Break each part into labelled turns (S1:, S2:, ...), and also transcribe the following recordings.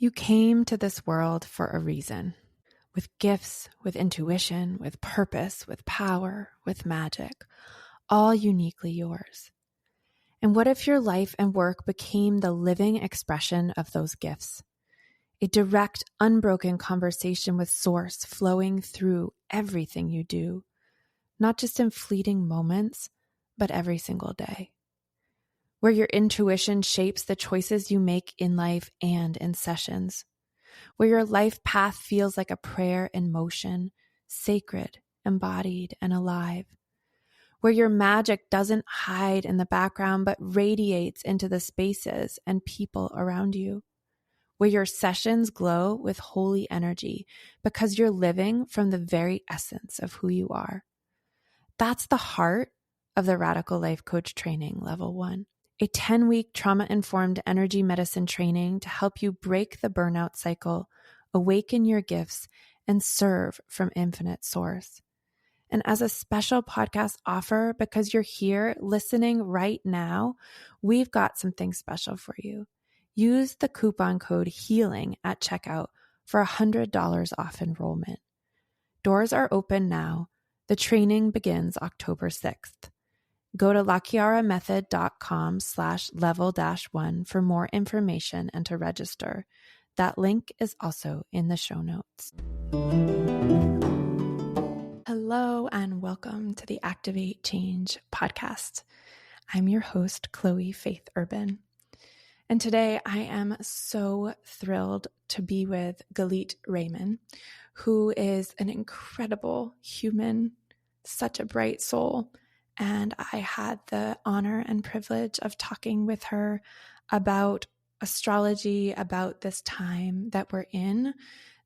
S1: You came to this world for a reason, with gifts, with intuition, with purpose, with power, with magic, all uniquely yours. And what if your life and work became the living expression of those gifts? A direct, unbroken conversation with Source flowing through everything you do, not just in fleeting moments, but every single day. Where your intuition shapes the choices you make in life and in sessions. Where your life path feels like a prayer in motion, sacred, embodied, and alive. Where your magic doesn't hide in the background but radiates into the spaces and people around you. Where your sessions glow with holy energy because you're living from the very essence of who you are. That's the heart of the Radical Life Coach Training Level 1. A 10-week trauma-informed energy medicine training to help you break the burnout cycle, awaken your gifts, and serve from infinite source. And as a special podcast offer, because you're here listening right now, we've got something special for you. Use the coupon code HEALING at checkout for $100 off enrollment. Doors are open now. The training begins October 6th. Go to lachiaramethod.com/level-1 for more information and to register. That link is also in the show notes. Hello and welcome to the Activate Change podcast. I'm your host, Chloë Faith Urban. And today I am so thrilled to be with Galit Raiman, who is an incredible human, such a bright soul. And I had the honor and privilege of talking with her about astrology, about this time that we're in,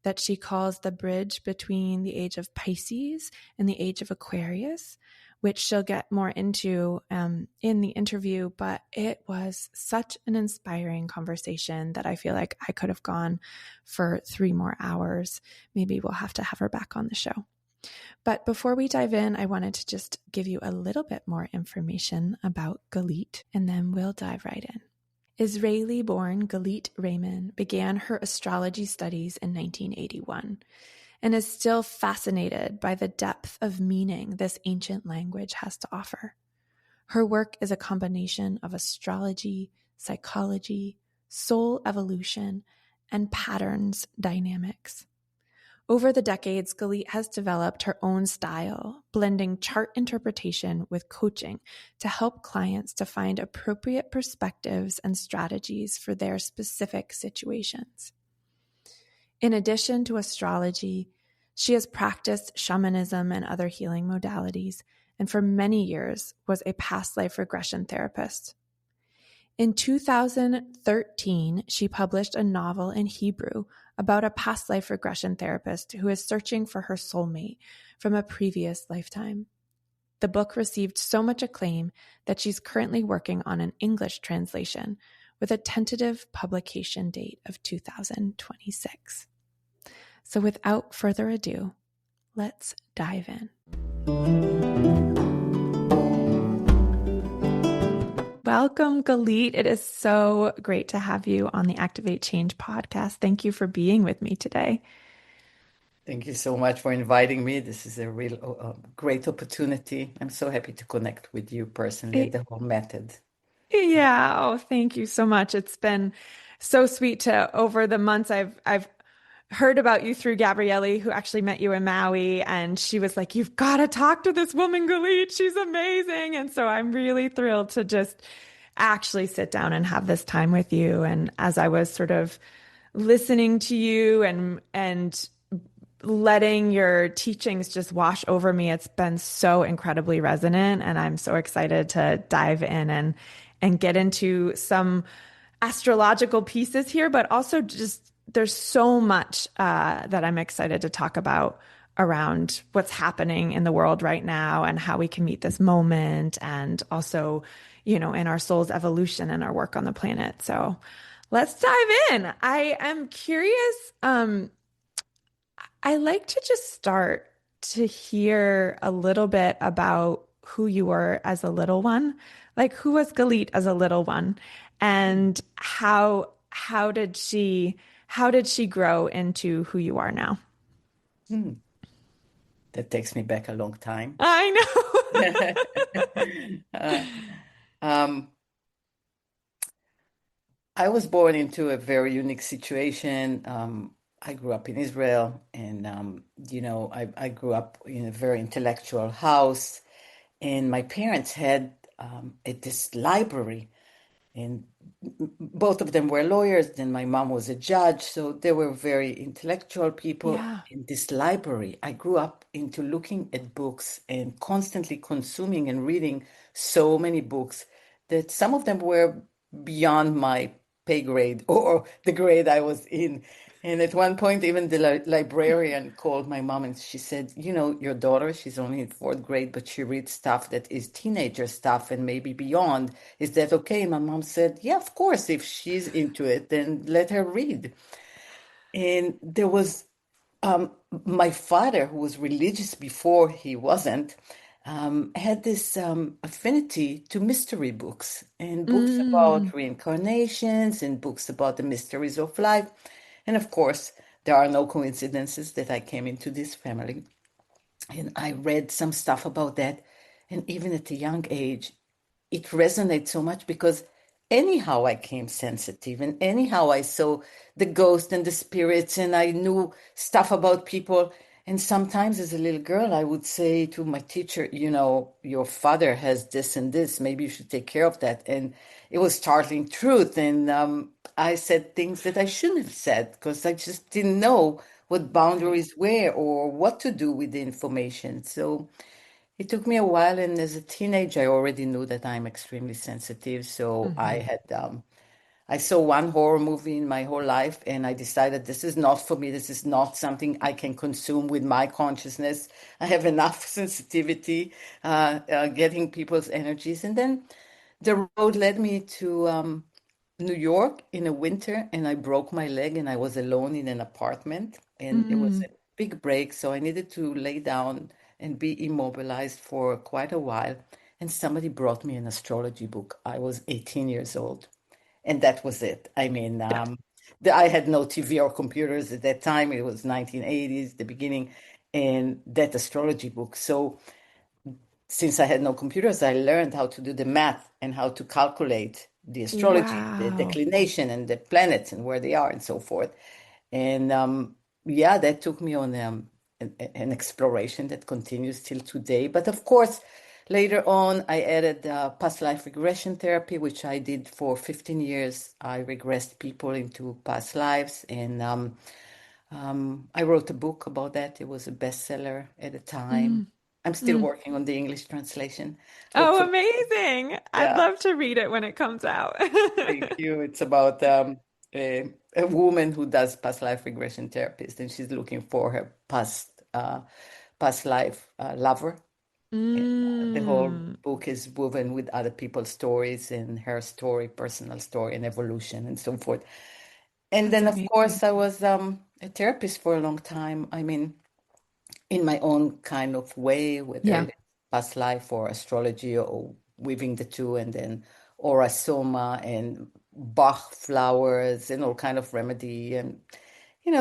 S1: that she calls the bridge between the Age of Pisces and the Age of Aquarius, which she'll get more into in the interview. But it was such an inspiring conversation that I feel like I could have gone for 3 more hours. Maybe we'll have to have her back on the show. But before we dive in, I wanted to just give you a little bit more information about Galit, and then we'll dive right in. Israeli-born Galit Raiman began her astrology studies in 1981 and is still fascinated by the depth of meaning this ancient language has to offer. Her work is a combination of astrology, psychology, soul evolution, and patterns dynamics. Over the decades, Galit has developed her own style, blending chart interpretation with coaching to help clients to find appropriate perspectives and strategies for their specific situations. In addition to astrology, she has practiced shamanism and other healing modalities, and for many years was a past life regression therapist. In 2013, she published a novel in Hebrew about a past life regression therapist who is searching for her soulmate from a previous lifetime. The book received so much acclaim that she's currently working on an English translation with a tentative publication date of 2026. So without further ado, let's dive in. Welcome, Galit. It is so great to have you on the Activate Change podcast. Thank you for being with me today.
S2: Thank you so much for inviting me. This is a real great opportunity. I'm so happy to connect with you personally and the whole method.
S1: Yeah. Oh, thank you so much. It's been so sweet to, over the months, I've heard about you through Gabrielle, who actually met you in Maui, and she was like, you've got to talk to this woman, Galit. She's amazing. And so I'm really thrilled to just actually sit down and have this time with you. And as I was sort of listening to you and letting your teachings just wash over me, it's been so incredibly resonant. And I'm so excited to dive in and get into some astrological pieces here, but also just there's so much that I'm excited to talk about around what's happening in the world right now and how we can meet this moment, and also, you know, in our soul's evolution and our work on the planet. So let's dive in. I am curious. I like to just start to hear a little bit about who you were as a little one. Like, who was Galit as a little one, and how did she how did she grow into who you are now?
S2: Hmm. That takes me back a long time.
S1: I know.
S2: Uh, um, I was born into a very unique situation. I grew up in Israel, and I grew up in a very intellectual house, and my parents had this library, and both of them were lawyers. Then my mom was a judge, so they were very intellectual people.
S1: Yeah.
S2: In this library, I grew up into looking at books and constantly consuming and reading so many books that some of them were beyond my pay grade or the grade I was in. And at one point, even the librarian called my mom and she said, you know, your daughter, she's only in fourth grade, but she reads stuff that is teenager stuff and maybe beyond. Is that okay? And my mom said, yeah, of course. If she's into it, then let her read. And there was my father, who was religious before he wasn't, had this affinity to mystery books and books about
S1: Mm,
S2: reincarnations and books about the mysteries of life. And of course, there are no coincidences that I came into this family. And I read some stuff about that. And even at a young age, it resonates so much because anyhow I came sensitive and anyhow I saw the ghost and the spirits and I knew stuff about people. And sometimes as a little girl, I would say to my teacher, you know, your father has this and this, maybe you should take care of that. And it was startling truth. And I said things that I shouldn't have said because I just didn't know what
S1: right.
S2: boundaries were or what to do with the information. So it took me a while, and as a teenager, I already knew that I'm extremely sensitive. So
S1: Hmm.
S2: I saw one horror movie in my whole life, and I decided this is not for me. This is not something I can consume with my consciousness. I have enough sensitivity, getting people's energies. And then the road led me to New York in a winter, and I broke my leg, and I was alone in an apartment, and it was
S1: Mm,
S2: a big break, so I needed to lay down and be immobilized for quite a while. And somebody brought me an astrology book. I was 18 years old, and that was it. I mean,
S1: yeah.
S2: I had no TV or computers at that time. It was 1980s, the beginning, and that astrology book. So since I had no computers, I learned how to do the math and how to calculate the astrology, the
S1: Wow.
S2: declination, and the planets and where they are and so forth. And yeah, that took me on an exploration that continues till today. But of course, later on, I added past life regression therapy, which I did for 15 years. I regressed people into past lives, and I wrote a book about that. It was a bestseller at the time.
S1: Mm,
S2: I'm still
S1: mm.
S2: working on the English translation.
S1: Oh,
S2: Hopefully,
S1: amazing. I'd
S2: yeah.
S1: love to read it when it comes out.
S2: Thank you. It's about a woman who does past life regression therapist, and she's looking for her past life lover. And the whole
S1: Mm,
S2: book is woven with other people's stories and her story, personal story, and evolution, and so forth. And
S1: that's
S2: then, of
S1: amazing.
S2: course, I was a therapist for a long time. I mean, in my own kind of way, whether
S1: Yeah.
S2: it is past life or astrology or weaving the two, and then aura soma and Bach flowers and all kind of remedy and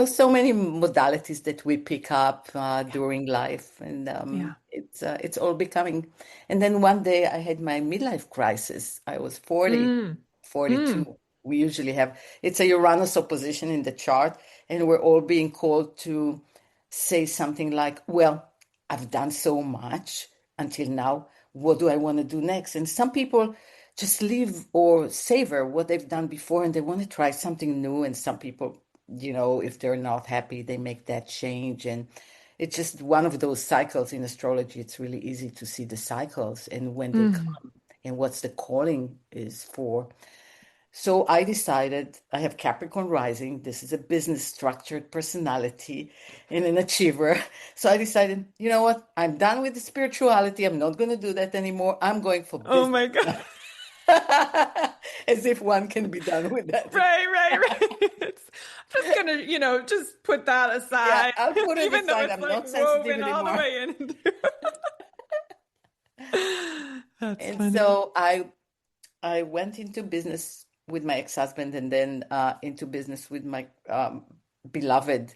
S2: so many modalities that we pick up during life, and
S1: Yeah.
S2: it's all becoming. And then one day I had my midlife crisis. I was 40,
S1: Mm,
S2: 42.
S1: mm.
S2: We usually have it's a Uranus opposition in the chart, and we're all being called to say something like, "Well, I've done so much until now. What do I want to do next?" And some people just live or savor what they've done before and they want to try something new. And some people, if they're not happy, they make that change. And it's just one of those cycles in astrology. It's really easy to see the cycles and when they
S1: Mm.
S2: come and what's the calling is for. So I decided I have Capricorn rising. This is a business structured personality and an achiever. So I decided, you know what? I'm done with the spirituality. I'm not going to do that anymore. I'm going for
S1: Oh
S2: business
S1: my God.
S2: now. As if one can be done with that.
S1: Right, right. It's, I'm just gonna, just put that
S2: Yeah,
S1: aside,
S2: I'll put it
S1: even though
S2: aside.
S1: it's
S2: I'm
S1: like
S2: not sensitive
S1: woven all the
S2: anymore.
S1: way into. That's
S2: And
S1: funny.
S2: so I went into business with my ex-husband, and then into business with my beloved,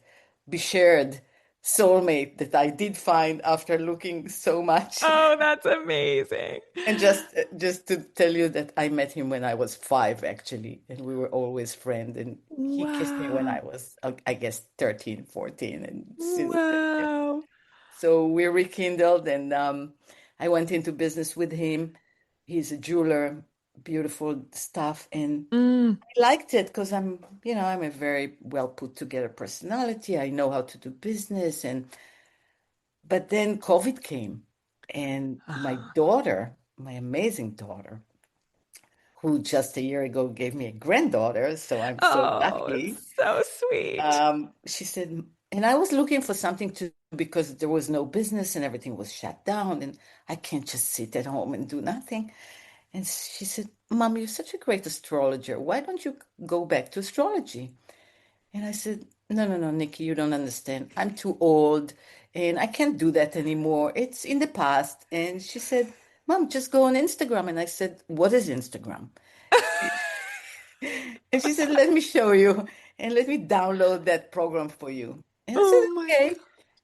S2: beshared soulmate that I did find after looking so much.
S1: Oh, that's amazing.
S2: And just to tell you that I met him when I was 5, actually, and we were always friends. And he kissed me when I
S1: Wow.
S2: was, I guess, 13, 14, and since then, yeah.
S1: Wow.
S2: So we rekindled, and I went into business with him. He's a jeweler, beautiful stuff, and
S1: Mm.
S2: I liked it because I'm a very well put together personality. I know how to do business, and but then COVID came, and my
S1: Ah.
S2: daughter, my amazing daughter, who just a year ago gave me a granddaughter, so I'm so
S1: Oh,
S2: lucky.
S1: it's so sweet.
S2: She said, and I was looking for something to because there was no business and everything was shut down, and I can't just sit at home and do nothing. And she said, Mom, you're such a great astrologer. Why don't you go back to astrology? And I said, No, no, no, Nikki, you don't understand. I'm too old and I can't do that anymore. It's in the past. And she said, Mom, just go on Instagram. And I said, What is Instagram? And she said, Let me show you and let me download that program for you. And I said,
S1: Oh my
S2: Okay.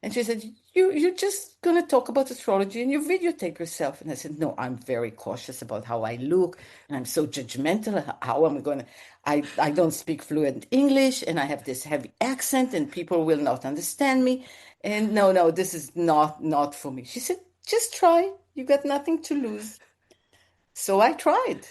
S2: And she said, you're just gonna talk about astrology and you videotape yourself. And I said, No, I'm very cautious about how I look, and I'm so judgmental. How am I gonna I don't speak fluent English and I have this heavy accent and people will not understand me. And no, no, this is not for me. She said, Just try. You got nothing to lose. So I tried.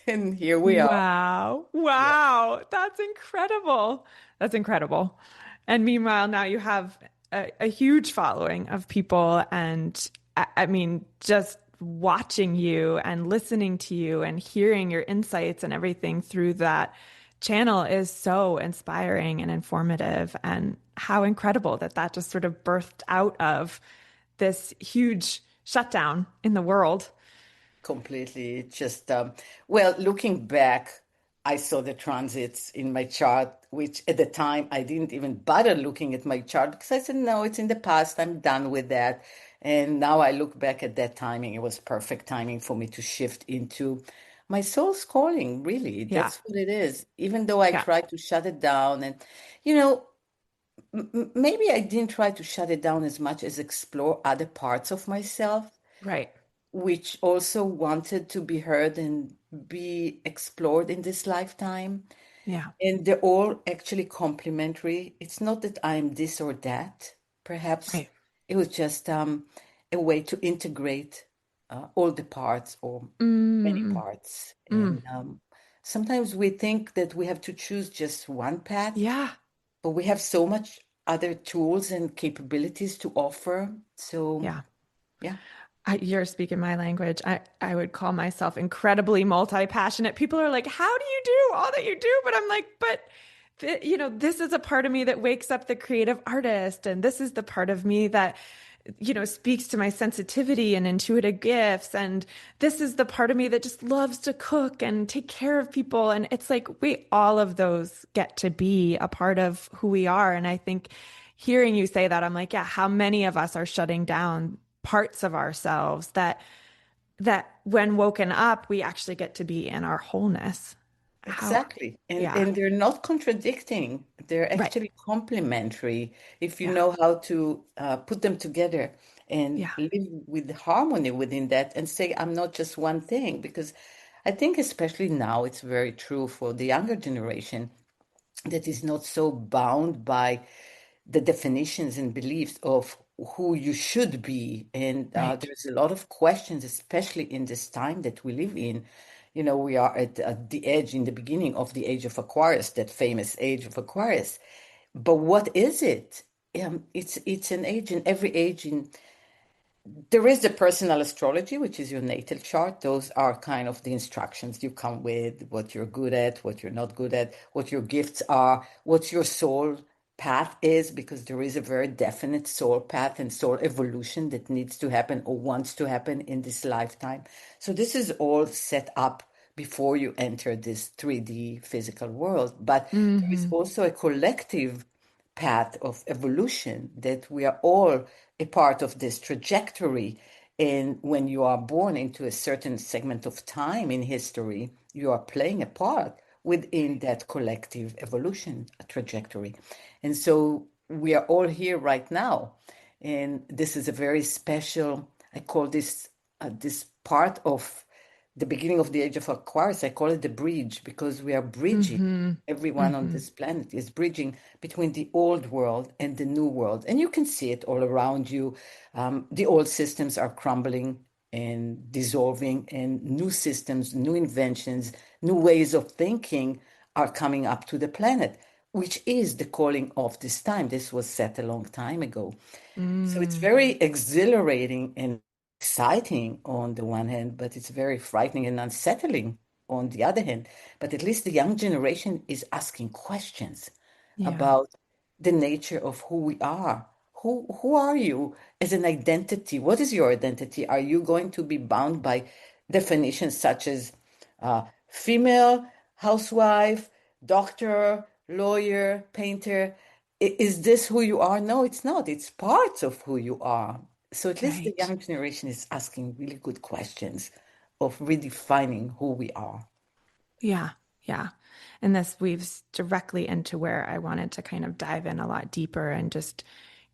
S2: And here we are.
S1: Wow.
S2: Yeah,
S1: Wow. That's incredible. That's incredible. And meanwhile, now you have a huge following of people. And I mean, just watching you and listening to you and hearing your insights and everything through that channel is so inspiring and informative. And how incredible that that just sort of birthed out of this huge shutdown in the world.
S2: completely. It's just well, looking back, I saw the transits in my chart, which at the time I didn't even bother looking at my chart because I said, no, it's in the past. I'm done with that. And now I look back at that timing. It was perfect timing for me to shift into my soul's calling, really.
S1: Yeah.
S2: That's what it is. Even though I
S1: Yeah.
S2: tried to shut it down, and you know, maybe I didn't try to shut it down as much as explore other parts of myself
S1: Right.
S2: which also wanted to be heard and be explored in this lifetime.
S1: Yeah.
S2: And they're all actually complementary. It's not that I'm this or that. Perhaps
S1: Right.
S2: it was just a way to integrate all the parts or many
S1: Mm,
S2: parts.
S1: mm.
S2: And sometimes we think that we have to choose just one path,
S1: Yeah.
S2: but we have so much other tools and capabilities to offer. So,
S1: Yeah.
S2: yeah,
S1: You're speaking my language. I would call myself incredibly multi-passionate. People are like, "How do you do all that you do?" But I'm like, "But this is a part of me that wakes up the creative artist, and this is the part of me that, speaks to my sensitivity and intuitive gifts, and this is the part of me that just loves to cook and take care of people." And it's like we all of those get to be a part of who we are. And I think hearing you say that, I'm like, yeah, how many of us are shutting down parts of ourselves that when woken up we actually get to be in our wholeness. How?
S2: exactly. And
S1: Yeah.
S2: and they're not contradicting. They're
S1: Right.
S2: actually complementary if you
S1: Yeah.
S2: know how to put them together and
S1: Yeah.
S2: live with harmony within that and say, I'm not just one thing. Because I think especially now it's very true for the younger generation that is not so bound by the definitions and beliefs of who you should be. And
S1: Right.
S2: there's a lot of questions, especially in this time that we live in. You know, we are at the edge in the beginning of the Age of Aquarius, that famous Age of Aquarius. But what is it? It's an age, and every age in there is the personal astrology, which is your natal chart. Those are kind of the instructions you come with, what you're good at, what you're not good at, what your gifts are, what your soul path is, because there is a very definite soul path and soul evolution that needs to happen or wants to happen in this lifetime. So this is all set up before you enter this 3D physical world. But there is
S1: Hmm.
S2: also a collective path of evolution that we are all a part of this trajectory. And when you are born into a certain segment of time in history, you are playing a part within that collective evolution trajectory. And so we are all here right now. And this is a very special, I call this part of the beginning of the Age of Aquarius. I call it the bridge because we are bridging.
S1: Mm-hmm.
S2: Everyone on
S1: Mm-hmm.
S2: this planet is bridging between the old world and the new world. And you can see it all around you. The old systems are crumbling and dissolving, and new systems, new inventions, new ways of thinking are coming up to the planet, which is the calling of this time. This was set a long time ago. So it's
S1: Mm.
S2: very exhilarating and exciting on the one hand, but it's very frightening and unsettling on the other hand. But at least the young generation is asking questions
S1: Yeah.
S2: about the nature of who we are. Who are you as an identity? What is your identity? Are you going to be bound by definitions such as female, housewife, doctor, lawyer, painter? Is this who you are? No, it's not. It's parts of who you are. So at least the
S1: Right.
S2: young generation is asking really good questions of redefining who we are.
S1: Yeah. Yeah. And this weaves directly into where I wanted to kind of dive in a lot deeper and just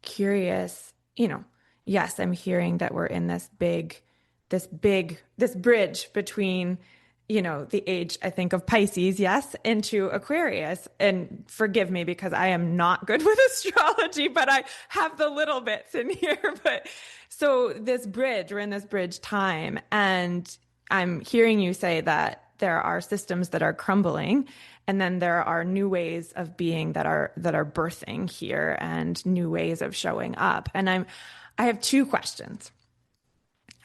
S1: curious, yes, I'm hearing that we're in this bridge between, the age, I think, of Pisces, yes, into Aquarius. And forgive me because I am not good with astrology, but I have the little bits in here. But so we're in this bridge time. And I'm hearing you say that there are systems that are crumbling, and then there are new ways of being that are birthing here and new ways of showing up. And I have two questions.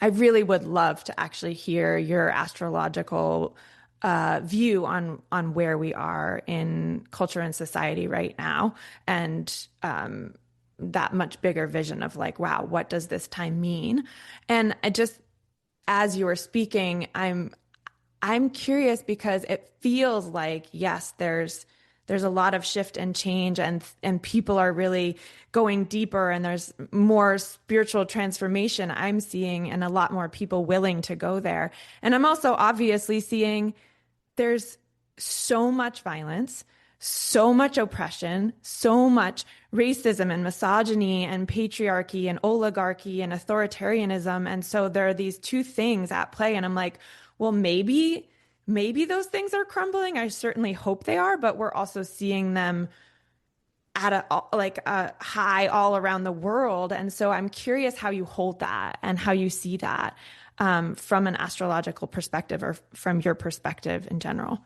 S1: I really would love to actually hear your astrological view on where we are in culture and society right now, and that much bigger vision of like, wow, what does this time mean? And I just, as you were speaking, I'm curious because it feels like, yes, there's a lot of shift and change, and people are really going deeper, and there's more spiritual transformation I'm seeing, and a lot more people willing to go there. And I'm also obviously seeing there's so much violence, so much oppression, so much racism and misogyny and patriarchy and oligarchy and authoritarianism. And so there are these two things at play. And I'm like, well, maybe those things are crumbling. I certainly hope they are, but we're also seeing them at a high all around the world. And so I'm curious how you hold that and how you see that from an astrological perspective or from your perspective in general.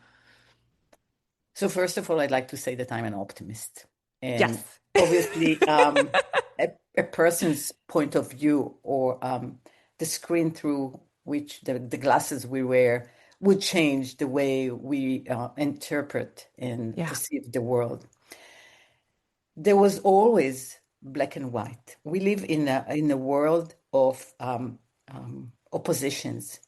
S2: So first of all, I'd like to say that I'm an optimist. And
S1: Yes.
S2: obviously, a person's point of view or the screen through which the glasses we wear would change the way we interpret and
S1: Yeah.
S2: perceive the world. There was always black and white. We live in a world of oppositions,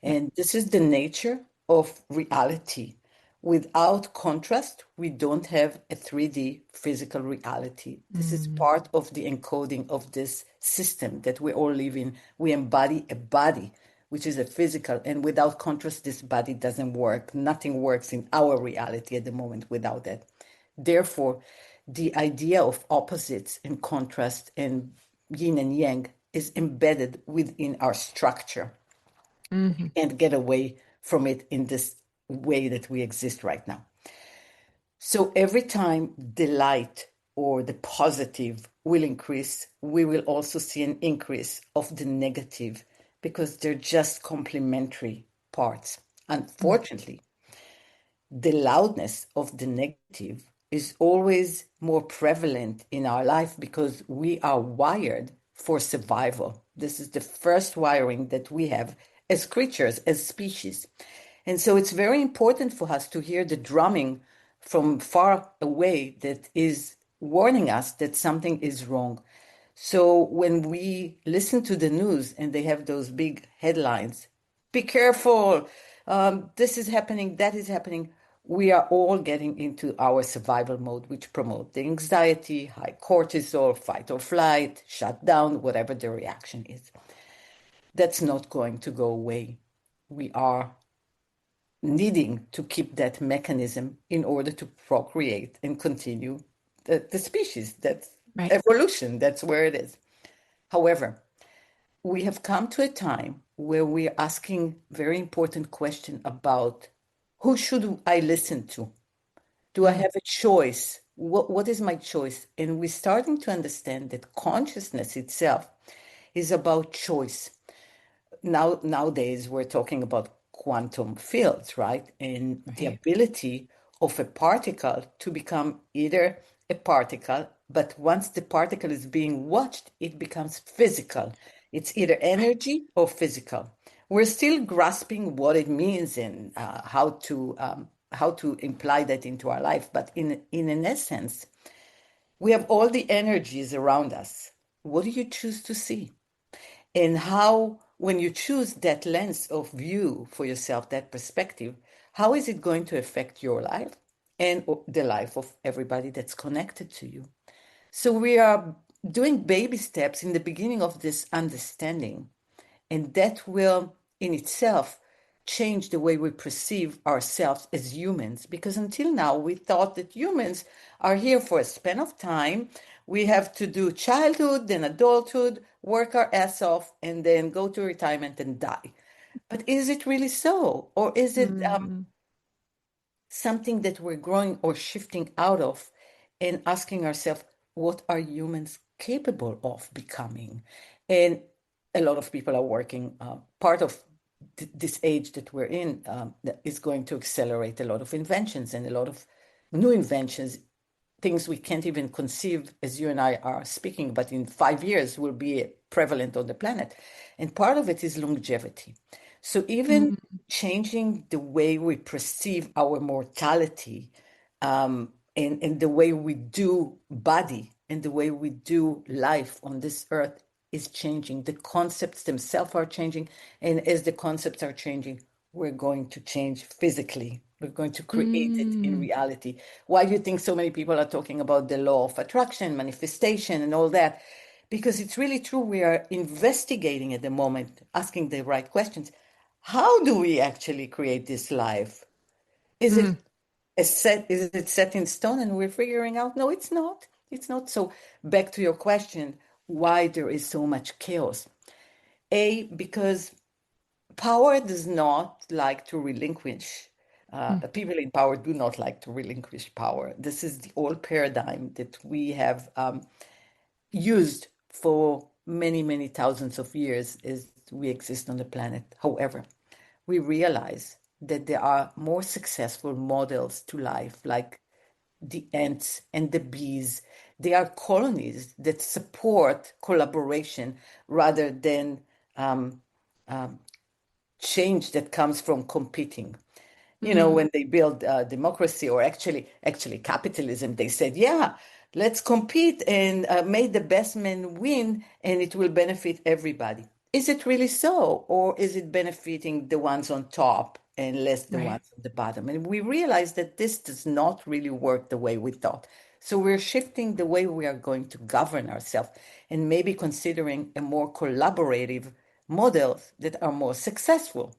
S1: Yeah.
S2: and this is the nature of reality. Without contrast, we don't have a 3D physical reality. This is
S1: Mm.
S2: part of the encoding of this system that we all live in. We embody a body, which is a physical, and without contrast, this body doesn't work. Nothing works in our reality at the moment without that. Therefore, the idea of opposites and contrast and yin and yang is embedded within our structure.
S1: Hmm.
S2: We can't get away from it in this way that we exist right now. So every time the light or the positive will increase, we will also see an increase of the negative because they're just complementary parts. Unfortunately, the loudness of the negative is always more prevalent in our life because we are wired for survival. This is the first wiring that we have as creatures, as species. And so it's very important for us to hear the drumming from far away that is warning us that something is wrong. So when we listen to the news and they have those big headlines, be careful, this is happening, that is happening, we are all getting into our survival mode, which promote the anxiety, high cortisol, fight or flight, shut down, whatever the reaction is. that's not going to go away. We are needing to keep that mechanism in order to procreate and continue the species. That's
S1: Right.
S2: evolution. That's where it is. However, we have come to a time where we're asking very important question about who should I listen to? Do I
S1: Mm.
S2: have a choice? What is my choice? And we're starting to understand that consciousness itself is about choice. Nowadays, we're talking about quantum fields, right? And the
S1: Right.
S2: ability of a particle to become either a particle, but once the particle is being watched, it becomes physical. It's either
S1: Right.
S2: energy or physical. We're still grasping what it means and how to imply that into our life. But in an essence, we have all the energies around us. What do you choose to see? And how, when you choose that lens of view for yourself, that perspective, how is it going to affect your life and the life of everybody that's connected to you? So we are doing baby steps in the beginning of this understanding, and that will in itself change the way we perceive ourselves as humans. Because until now, we thought that humans are here for a span of time. We have to do childhood, then adulthood, work our ass off, and then go to retirement and die. But is it really so? Or is it
S1: Mm.
S2: something that we're growing or shifting out of and asking ourselves, what are humans capable of becoming? And a lot of people are working. Part of this age that we're in that is going to accelerate a lot of inventions and a lot of new inventions, things we can't even conceive as you and I are speaking, but in 5 years will be prevalent on the planet. And part of it is longevity. So even
S1: Mm.
S2: changing the way we perceive our mortality, and the way we do body and the way we do life on this earth is changing. The concepts themselves are changing. And as the concepts are changing, we're going to change physically. We're going to create it in
S1: Mm.
S2: reality. Why do you think so many people are talking about the law of attraction, manifestation, and all that? Because it's really true. We are investigating at the moment, asking the right questions. How do we actually create this life? Is
S1: Mm.
S2: it is it set in stone and we're figuring out? No, it's not. It's not. So back to your question, why there is so much chaos. Because power does not like to relinquish.
S1: Mm.
S2: People in power do not like to relinquish power. This is the old paradigm that we have used for many, many thousands of years as we exist on the planet. However, we realize that there are more successful models to life, like the ants and the bees. They are colonies that support collaboration rather than um, um, change that comes from competing.
S1: Mm.
S2: When they build democracy, or actually capitalism, they said, yeah, let's compete and make the best man win, and it will benefit everybody. Is it really so? Or is it benefiting the ones on top and less the
S1: Right.
S2: ones on the bottom? And we realize that this does not really work the way we thought. So we're shifting the way we are going to govern ourselves and maybe considering a more collaborative models that are more successful.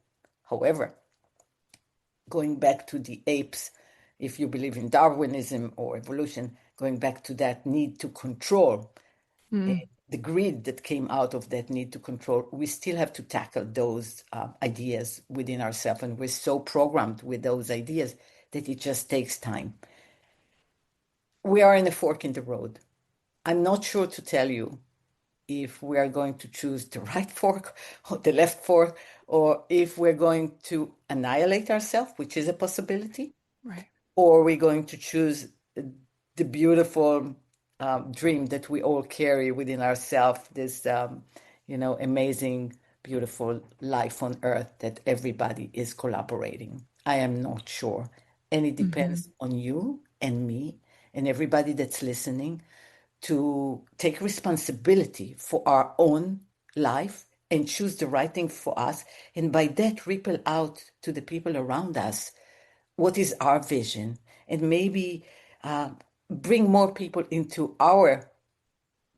S2: However, going back to the apes, if you believe in Darwinism or evolution, going back to that need to control,
S1: Mm.
S2: the greed that came out of that need to control, we still have to tackle those ideas within ourselves. And we're so programmed with those ideas that it just takes time. We are in a fork in the road. I'm not sure to tell you if we are going to choose the right fork or the left fork, or if we're going to annihilate ourselves, which is a possibility,
S1: Right.
S2: or we're going to choose the beautiful dream that we all carry within ourselves, this amazing, beautiful life on earth that everybody is collaborating. I am not sure. And it
S1: Mm-hmm.
S2: depends on you and me and everybody that's listening to take responsibility for our own life and choose the right thing for us. And by that, ripple out to the people around us what is our vision, and maybe uh, bring more people into our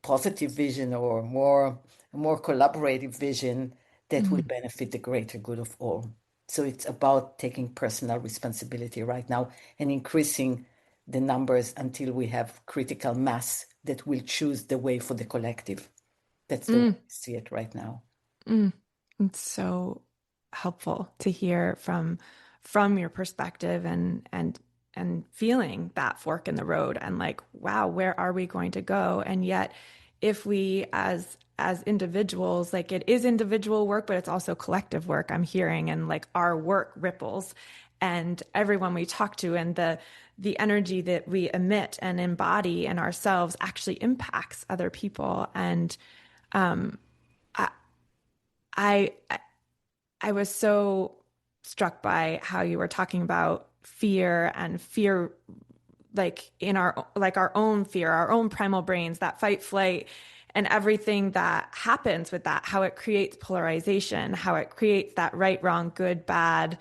S2: positive vision, or more collaborative vision that will
S1: Mm.
S2: benefit the greater good of all. So it's about taking personal responsibility right now and increasing the numbers until we have critical mass that will choose the way for the collective. That's the way
S1: Mm.
S2: I see it right now.
S1: Mm. It's so helpful to hear from your perspective and feeling that fork in the road and like, wow, where are we going to go? And yet, if we as individuals, like it is individual work, but it's also collective work, I'm hearing, and like our work ripples and everyone we talk to and the energy that we emit and embody in ourselves actually impacts other people. And I I I was so struck by how you were talking about fear and fear like in our own fear, our own primal brains, that fight flight and everything that happens with that, how it creates polarization, how it creates that right, wrong, good, bad,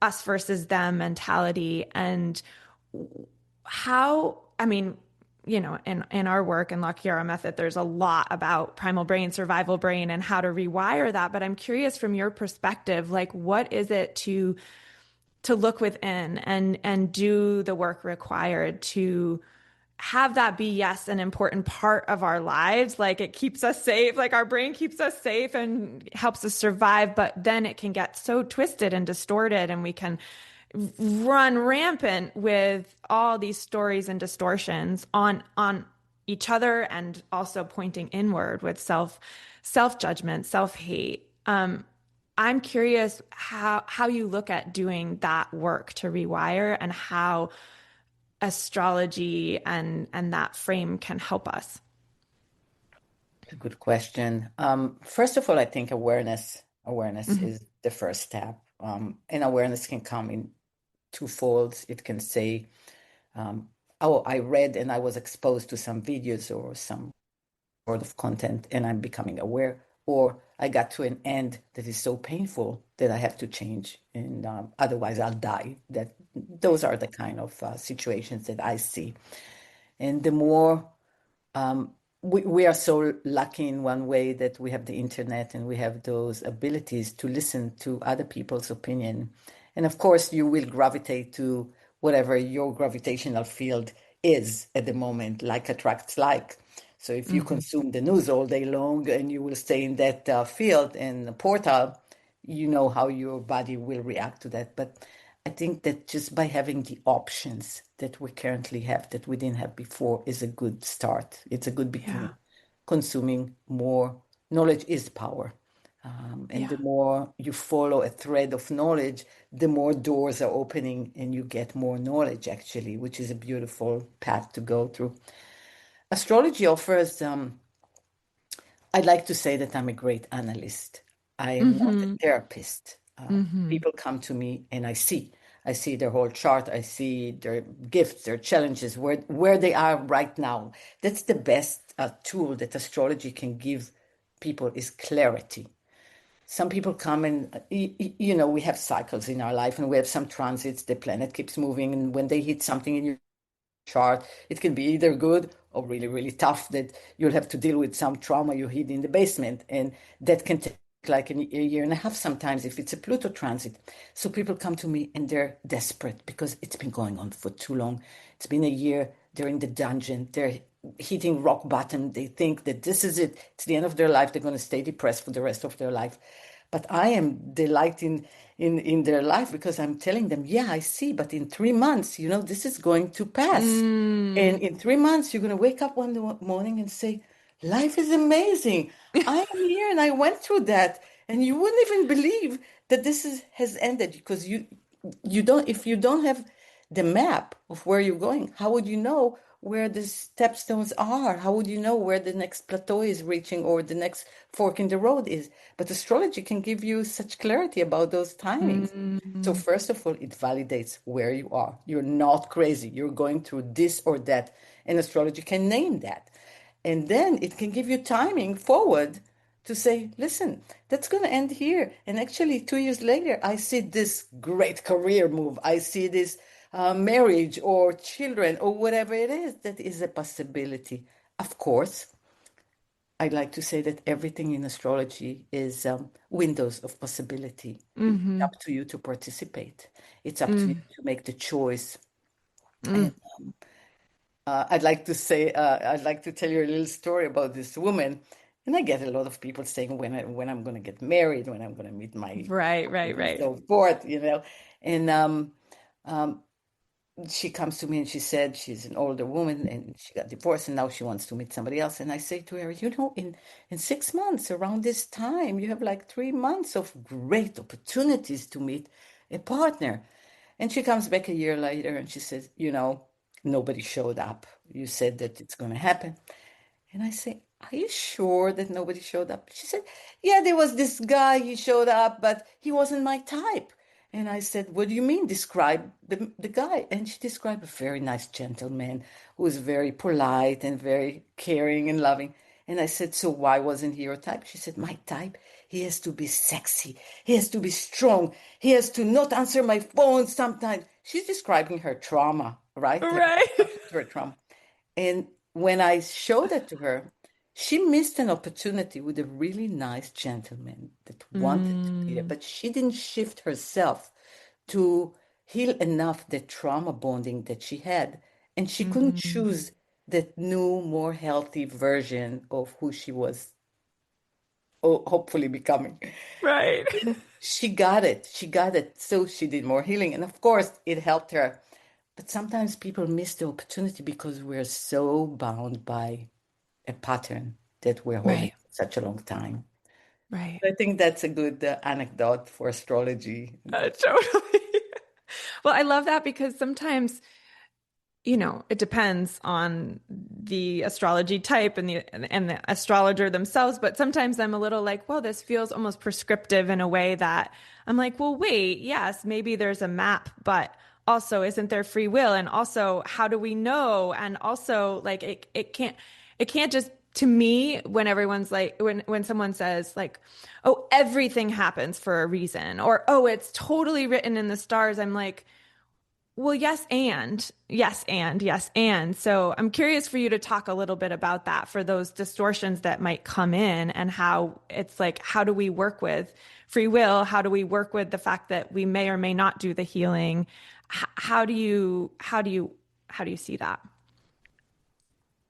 S1: us versus them mentality. And how, I mean, in our work in La Chiara method, there's a lot about primal brain, survival brain, and how to rewire that. But I'm curious from your perspective, like what is it to look within and do the work required to have that be, yes, an important part of our lives. Like it keeps us safe, like our brain keeps us safe and helps us survive, but then it can get so twisted and distorted and we can run rampant with all these stories and distortions on each other and also pointing inward with self judgment, self hate. I'm curious how you look at doing that work to rewire and how astrology and that frame can help us.
S2: A good question. First of all, I think awareness
S1: Mm-hmm.
S2: is the first step. And awareness can come in two folds. It can say, oh, I read and I was exposed to some videos or some sort of content and I'm becoming aware, or I got to an end that is so painful that I have to change and otherwise I'll die. Those are the kind of situations that I see. And the more um, we are so lucky in one way that we have the internet and we have those abilities to listen to other people's opinion. And of course, you will gravitate to whatever your gravitational field is at the moment, like attracts like. So if you
S1: Mm-hmm.
S2: consume the news all day long and you will stay in that field and portal, you know how your body will react to that. But I think that just by having the options that we currently have that we didn't have before is a good start. It's a good beginning.
S1: Yeah.
S2: Consuming more knowledge is power. And
S1: Yeah.
S2: the more you follow a thread of knowledge, the more doors are opening and you get more knowledge, actually, which is a beautiful path to go through. Astrology offers I'd like to say that I'm a great analyst. I am not a
S1: Mm-hmm.
S2: therapist.
S1: Mm-hmm.
S2: People come to me and I see their whole chart. I see their gifts, their challenges, where they are right now. That's the best tool that astrology can give people is clarity. Some people come and, we have cycles in our life and we have some transits. The planet keeps moving. And when they hit something in your chart, it can be either good or really, really tough that you'll have to deal with some trauma you hid in the basement. And that can take like a year and a half sometimes if it's a Pluto transit. So people come to me and they're desperate because it's been going on for too long. It's been a year. They're in the dungeon. They're hitting rock bottom. They think that this is it. It's the end of their life. They're going to stay depressed for the rest of their life. But I am delighting in their life because I'm telling them, yeah, I see, but in 3 months, this is going to pass.
S1: Mm.
S2: And in 3 months, you're going to wake up one morning and say, life is amazing. I am here and I went through that. And you wouldn't even believe that has ended because you don't, if you don't have the map of where you're going, how would you know where the stepstones are? How would you know where the next plateau is reaching or the next fork in the road is? But astrology can give you such clarity about those timings. So
S1: Mm.
S2: first of all, it validates where you are. You're not crazy. You're going through this or that. And astrology can name that. And then it can give you timing forward to say, listen, that's going to end here. And actually, 2 years later, I see this great career move. I see this marriage or children or whatever it is that is a possibility. Of course, I like to say that everything in astrology is windows of possibility. It's
S1: Mm-hmm.
S2: up to you to participate. It's up to you
S1: Mm,
S2: to make the choice.
S1: mm.
S2: And I'd like to tell you a little story about this woman. And I get a lot of people saying when I'm going to get married, when I'm going to meet my
S1: Right, right,
S2: husband and
S1: right.
S2: so forth, you know. And um, she comes to me and she said she's an older woman and she got divorced and now she wants to meet somebody else. And I say to her, you know, in 6 months around this time, you have like 3 months of great opportunities to meet a partner. And she comes back a year later and she says, you know, nobody showed up. You said that it's going to happen. And I say, are you sure that nobody showed up? She said, yeah, there was this guy, he showed up, but he wasn't my type. And I said, what do you mean? Describe the guy. And she described a very nice gentleman who was very polite and very caring and loving. And I said, so why wasn't he your type? She said, my type, he has to be sexy. He has to be strong. He has to not answer my phone sometimes. She's describing her trauma, right?
S1: Right.
S2: Her trauma. And when I showed that to her, she missed an opportunity with a really nice gentleman that wanted to be there,
S1: Mm,
S2: but she didn't shift herself to heal enough the trauma bonding that she had. And she couldn't
S1: mm,
S2: choose that new, more healthy version of who she was hopefully becoming.
S1: right.
S2: And she got it. She got it. So she did more healing. And of course, it helped her. But sometimes people miss the opportunity because we're so bound by a pattern that we're holding
S1: Right,
S2: for such a long time.
S1: right.
S2: I think that's a good anecdote for astrology.
S1: Totally. Well, I love that because sometimes, it depends on the astrology type and the astrologer themselves, but sometimes I'm a little like, well, this feels almost prescriptive in a way that I'm like, well, wait, yes, maybe there's a map, but also isn't there free will? And also, how do we know? And also, like it can't just to me when everyone's like when someone says like, oh, everything happens for a reason, or oh, it's totally written in the stars. I'm like, well, yes, and. So I'm curious for you to talk a little bit about that for those distortions that might come in and how it's like, how do we work with free will? How do we work with the fact that we may or may not do the healing? How do you see that?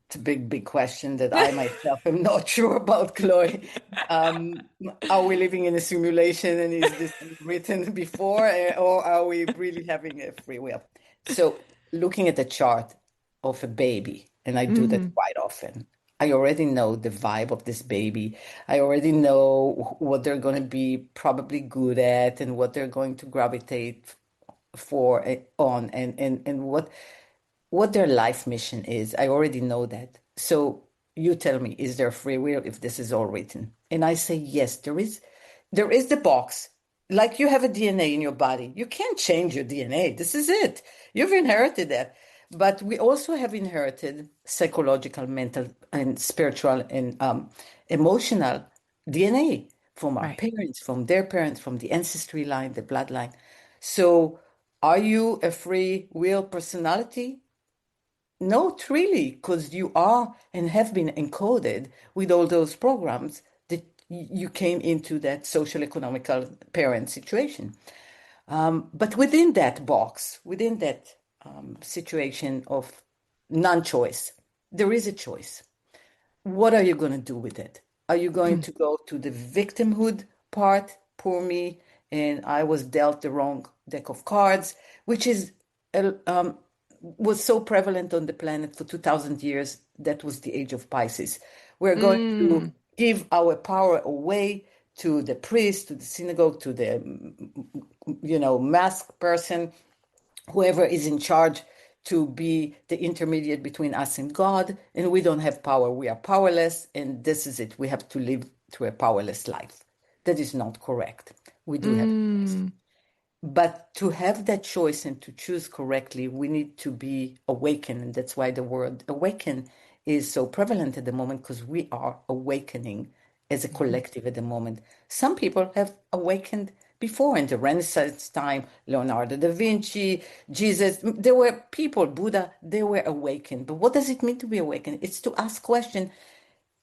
S2: It's a big, big question that I myself am not sure about, Chloe. Um, are we living in a simulation and is this written before, or are we really having a free will? So, looking at the chart of a baby, and I do that
S1: Hmm.
S2: quite often, I already know the vibe of this baby. I already know what they're going to be probably good at and what they're going to gravitate for on and what their life mission is. I already know that. So you tell me, is there free will if this is all written? And I say, yes, there is. There is the box. Like you have a DNA in your body. You can't change your DNA. This is it. You've inherited that. But we also have inherited psychological, mental, and spiritual and emotional DNA from our
S1: Right.
S2: parents, from their parents, from the ancestry line, the bloodline. So are you a free will personality? Not really, because you are and have been encoded with all those programs that you came into that social economical parent situation. But within that box, within that situation of non-choice, there is a choice. What are you going to do with it? Are you going to go to the victimhood part, poor me, and I was dealt the wrong deck of cards, which is was so prevalent on the planet for 2000 years. That was the age of Pisces. We're going to
S1: Mm,
S2: give our power away to the priest, to the synagogue, to the masked person, whoever is in charge, to be the intermediate between us and God, and we don't have power. We are powerless, and this is it. We have to live through a powerless life. That is not correct. We do have choice.
S1: mm,
S2: But to have that choice and to choose correctly, we need to be awakened. And that's why the word awaken is so prevalent at the moment, because we are awakening as a
S1: mhm.
S2: collective at the moment. Some people have awakened before in the Renaissance time, Leonardo da Vinci, Jesus. There were people, Buddha, they were awakened. But what does it mean to be awakened? It's to ask question,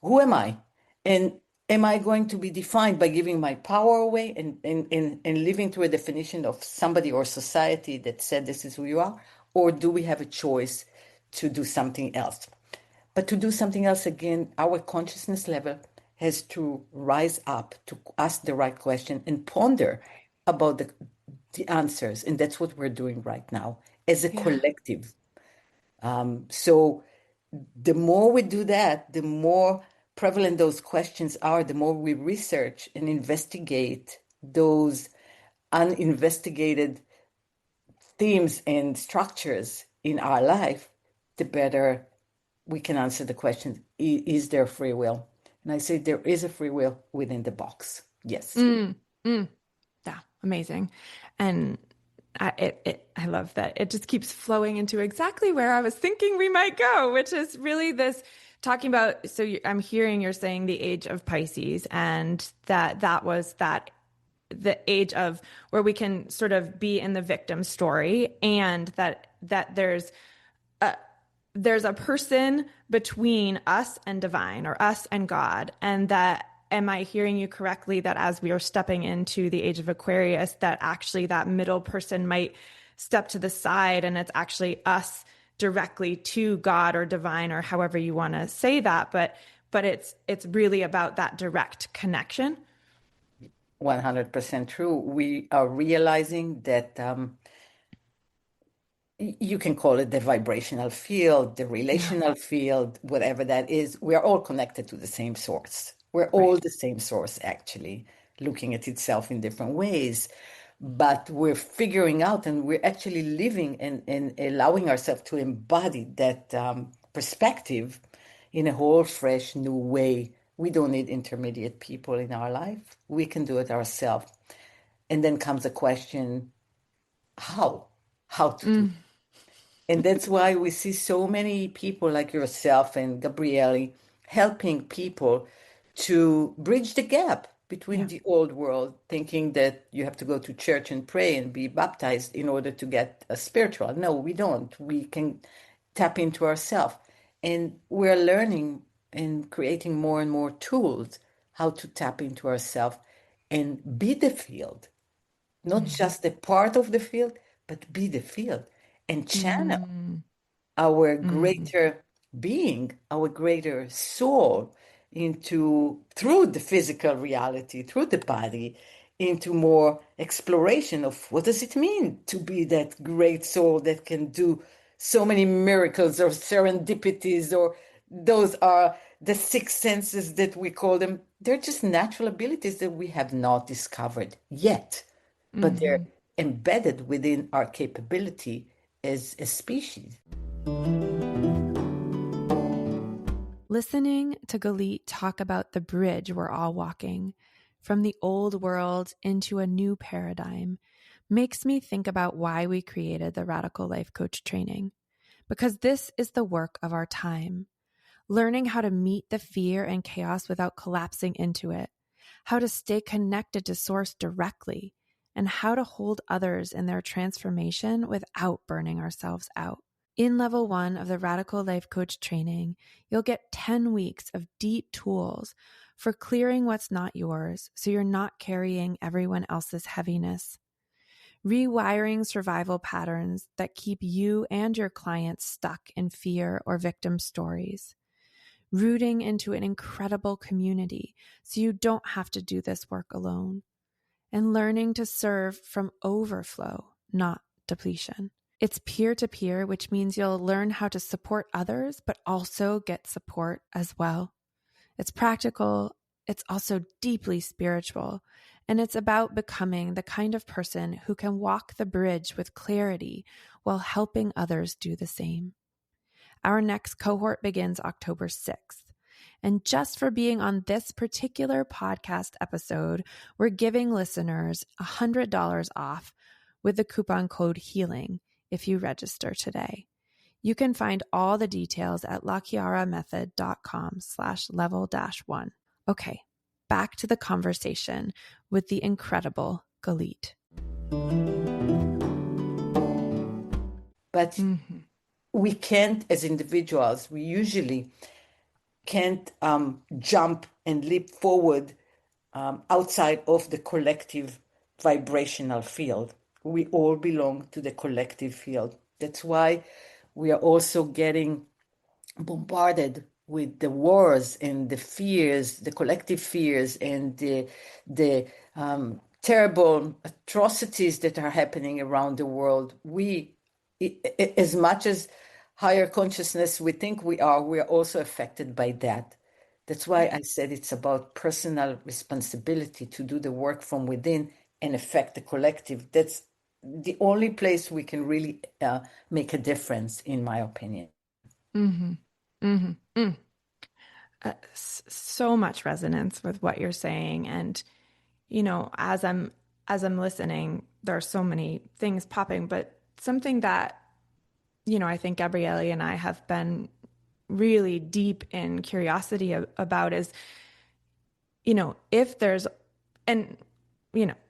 S2: who am I? And am I going to be defined by giving my power away and living through a definition of somebody or society that said this is who you are? Or do we have a choice to do something else? But to do something else, again, our consciousness level has to rise up to ask the right question and ponder about the answers. And that's what we're doing right now as a
S1: Yeah.
S2: collective. So the more we do that, the more prevalent those questions are, the more we research and investigate those uninvestigated themes and structures in our life, the better we can answer the question, is there free will? And I say there is a free will within the box. Yes.
S1: Mm, mm. Yeah, amazing. And I love that. It just keeps flowing into exactly where I was thinking we might go, which is really this talking about. So I'm hearing you're saying the age of Pisces, and that was the age of where we can sort of be in the victim story, and that there's a person between us and divine, or us and God. And that, am I hearing you correctly, that as we are stepping into the age of Aquarius, that actually that middle person might step to the side, and it's actually us directly to God or divine, or however you want to say that. But it's really about that direct connection.
S2: 100% true. We are realizing that you can call it the vibrational field, the
S1: Yeah.
S2: relational field, whatever that is. We are all connected to the same source. We're all
S1: Right.
S2: the same source, actually, looking at itself in different ways. But we're figuring out and we're actually living and allowing ourselves to embody that perspective in a whole fresh new way. We don't need intermediate people in our life. We can do it ourselves. And then comes the question, how? How to do it?
S1: Mm.
S2: And that's why we see so many people like yourself and Gabriele helping people to bridge the gap between
S1: Yeah.
S2: the old world, thinking that you have to go to church and pray and be baptized in order to get a spiritual. No, we don't. We can tap into ourselves. And we're learning and creating more and more tools how to tap into ourselves and be the field, not
S1: Mm.
S2: just a part of the field, but be the field and channel
S1: Mm.
S2: our
S1: Mm.
S2: greater being, our greater soul into through the physical reality, through the body, into more exploration of what does it mean to be that great soul that can do so many miracles or serendipities, or those are the six senses that we call them. They're just natural abilities that we have not discovered yet, but they're
S1: Mhm.
S2: embedded within our capability as a species.
S1: Listening to Galit talk about the bridge we're all walking from the old world into a new paradigm makes me think about why we created the Radical Life Coach training. Because this is the work of our time. Learning how to meet the fear and chaos without collapsing into it, how to stay connected to Source directly, and how to hold others in their transformation without burning ourselves out. In level 1 of the Radical Life Coach training, you'll get 10 weeks of deep tools for clearing what's not yours so you're not carrying everyone else's heaviness. Rewiring survival patterns that keep you and your clients stuck in fear or victim stories. Rooting into an incredible community so you don't have to do this work alone. And learning to serve from overflow, not depletion. It's peer-to-peer, which means you'll learn how to support others, but also get support as well. It's practical. It's also deeply spiritual. And it's about becoming the kind of person who can walk the bridge with clarity while helping others do the same. Our next cohort begins October 6th. And just for being on this particular podcast episode, we're giving listeners $100 off with the coupon code HEALING if you register today. You can find all the details at lachiaramethod.com/level-1. Okay, back to the conversation with the incredible Galit.
S2: But
S1: Mm-hmm.
S2: we can't, as individuals, we usually can't jump and leap forward outside of the collective vibrational field. We all belong to the collective field. That's why we are also getting bombarded with the wars and the fears, the collective fears, and the terrible atrocities that are happening around the world. As much as higher consciousness we think we are also affected by that. That's why I said it's about personal responsibility to do the work from within and affect the collective. That's the only place we can really make a difference, in my opinion.
S1: Mm-hmm. Mm-hmm. Mm. So much resonance with what you're saying. And, as I'm listening, there are so many things popping, but something that, I think Gabriele and I have been really deep in curiosity about is, if there's, and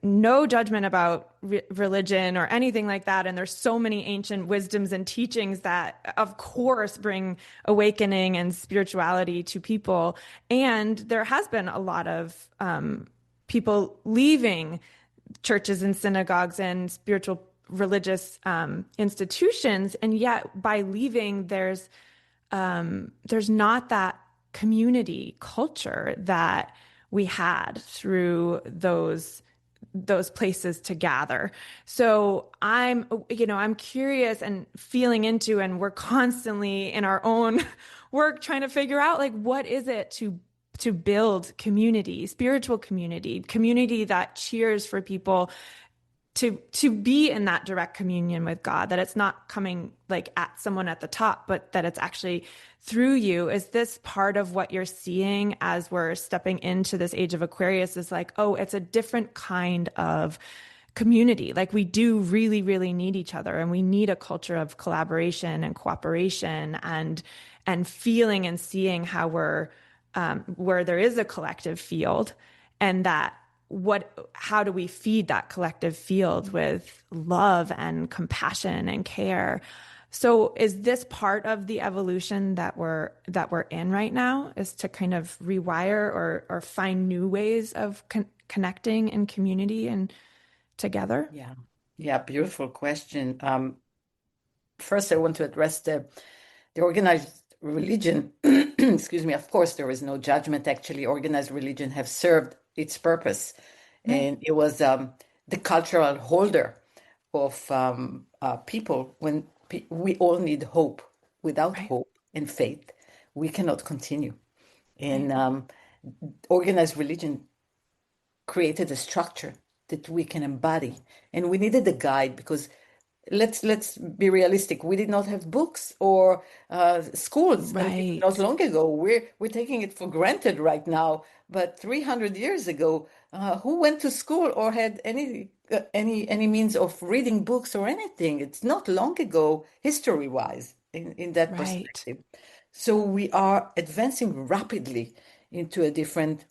S1: no judgment about religion or anything like that. And there's so many ancient wisdoms and teachings that, of course, bring awakening and spirituality to people. And there has been a lot of people leaving churches and synagogues and spiritual religious institutions. And yet, by leaving, there's not that community culture that we had through those places to gather. So I'm curious and feeling into, and we're constantly in our own work trying to figure out, like, what is it to build community, spiritual community that cheers for people to be in that direct communion with God, that it's not coming like at someone at the top, but that it's actually through you. Is this part of what you're seeing as we're stepping into this age of Aquarius, is like, oh, it's a different kind of community. Like, we do really, really need each other, and we need a culture of collaboration and cooperation and feeling and seeing how we're where there is a collective field, and that how do we feed that collective field with love and compassion and care? So is this part of the evolution that we're in right now, is to kind of rewire or find new ways of connecting in community and together?
S2: Yeah, yeah, beautiful question. First, I want to address the organized religion. Excuse me. Of course, there is no judgment. Actually, organized religion have served its purpose,
S1: Right.
S2: and it was the cultural holder of people. When we all need hope. Without
S1: Right.
S2: hope and faith, we cannot continue.
S1: Right.
S2: And organized religion created a structure that we can embody. And we needed a guide because let's be realistic. We did not have books or schools until not
S1: Right.
S2: long ago. We're taking it for granted right now. But 300 years ago, who went to school or had any means of reading books or anything? It's not long ago, history-wise, in that
S1: Right.
S2: perspective. So we are advancing rapidly into a different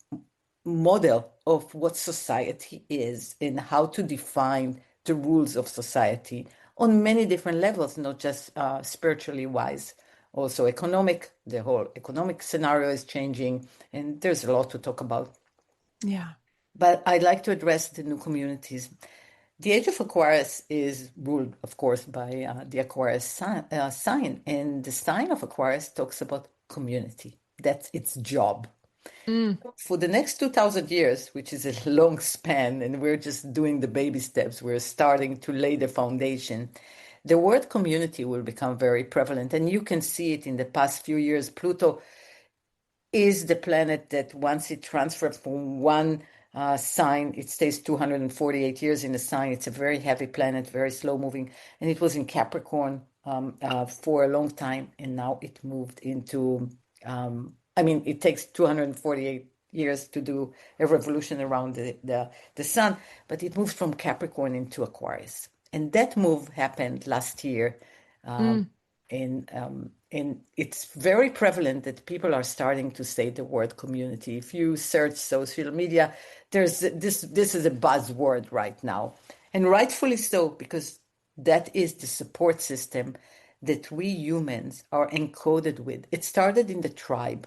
S2: model of what society is and how to define the rules of society on many different levels, not just spiritually wise, also economic. The whole economic scenario is changing, and there's a lot to talk about.
S1: Yeah.
S2: But I'd like to address the new communities. The Age of Aquarius is ruled, of course, by the Aquarius sign, and the sign of Aquarius talks about community. That's its job.
S1: Mm.
S2: For the next 2000 years, which is a long span, and we're just doing the baby steps, we're starting to lay the foundation. The word community will become very prevalent, and you can see it in the past few years. Pluto is the planet that once it transfers from one sign, it stays 248 years in the sign. It's a very heavy planet, very slow moving, and it was in Capricorn for a long time, and now it moved into. It takes 248 years to do a revolution around the sun, but it moves from Capricorn into Aquarius, and that move happened last year. Um,
S1: Mm.
S2: and it's very prevalent that people are starting to say the word community. If you search social media, there's this is a buzzword right now, and rightfully so, because that is the support system that we humans are encoded with. It started in the tribe,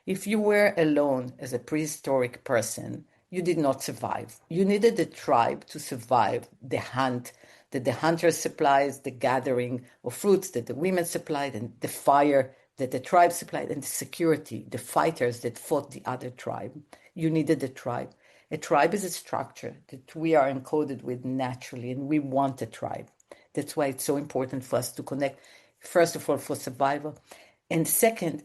S2: If you were alone as a prehistoric person, you did not survive. You needed a tribe to survive the hunt that the hunters supplies, the gathering of fruits that the women supplied, and the fire that the tribe supplied, and the security, the fighters that fought the other tribe. You needed a tribe. A tribe is a structure that we are encoded with naturally, and we want a tribe. That's why it's so important for us to connect, first of all, for survival. And second,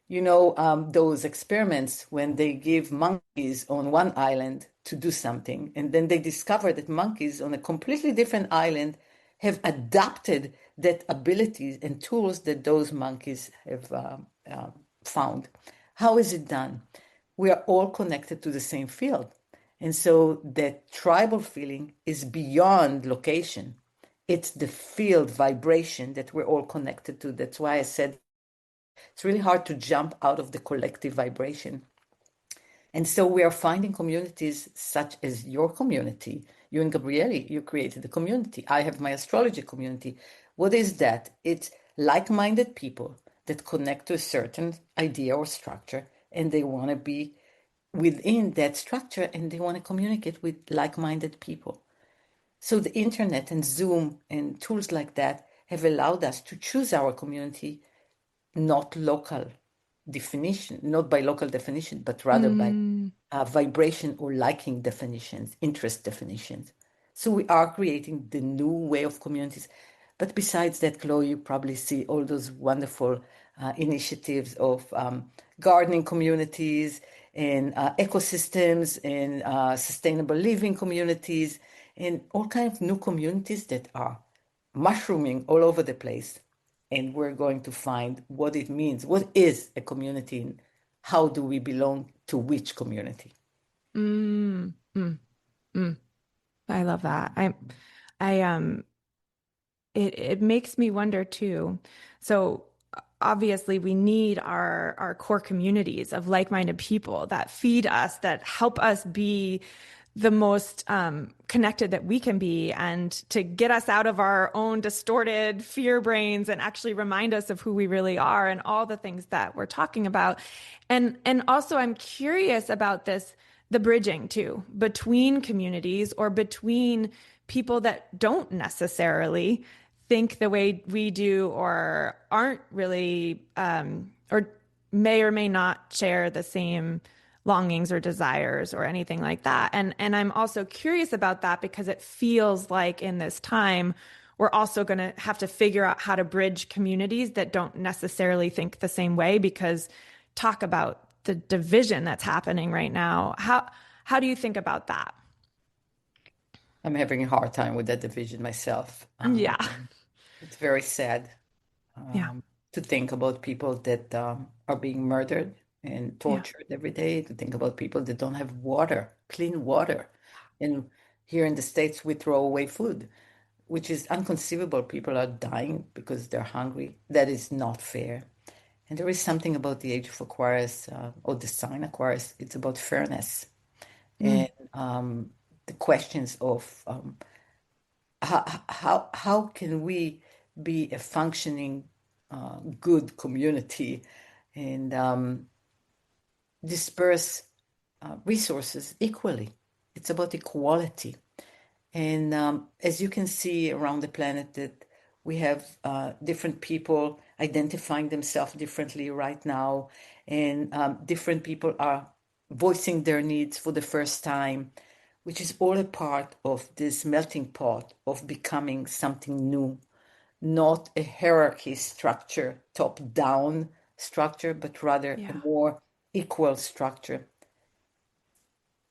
S2: those experiments when they give monkeys on one island to do something, and then they discover that monkeys on a completely different island have adapted that abilities and tools that those monkeys have found. How is it done? We are all connected to the same field. And so that tribal feeling is beyond location. It's the field vibration that we're all connected to. That's why I said it's really hard to jump out of the collective vibration. And so we are finding communities such as your community. You and Gabriele, you created a community. I have my astrology community. What is that? It's like-minded people that connect to a certain idea or structure, and they want to be within that structure, and they want to communicate with like-minded people. So the internet and Zoom and tools like that have allowed us to choose our community not local definition, not by local definition, but rather by vibration or liking definitions, interest definitions. So we are creating the new way of communities. But besides that, Chloe, you probably see all those wonderful initiatives of gardening communities and ecosystems and sustainable living communities and all kinds of new communities that are mushrooming all over the place. And we're going to find what it means. What is a community? And how do we belong to which community?
S1: Mm, mm, mm. I love that. It makes me wonder too. So obviously we need our core communities of like-minded people that feed us, that help us be the most connected that we can be, and to get us out of our own distorted fear brains and actually remind us of who we really are and all the things that we're talking about. And also I'm curious about this, the bridging too, between communities or between people that don't necessarily think the way we do or aren't really or may or may not share the same longings or desires or anything like that. And I'm also curious about that because it feels like in this time we're also going to have to figure out how to bridge communities that don't necessarily think the same way, because talk about the division that's happening right now. How do you think about that?
S2: I'm having a hard time with that division myself.
S1: Yeah.
S2: It's very sad
S1: Yeah.
S2: to think about people that are being murdered and
S1: Yeah.
S2: tortured every day, to think about people that don't have water, clean water. And here in the States, we throw away food, which is inconceivable. People are dying because they're hungry. That is not fair. And there is something about the Age of Aquarius, or the sign Aquarius. It's about fairness and the questions of how can we be a functioning, good community and disperse resources equally. It's about equality. And as you can see around the planet, that we have different people identifying themselves differently right now, and different people are voicing their needs for the first time, which is all a part of this melting pot of becoming something new, not a hierarchy structure, top-down structure, but rather a
S1: Yeah.
S2: more equal structure.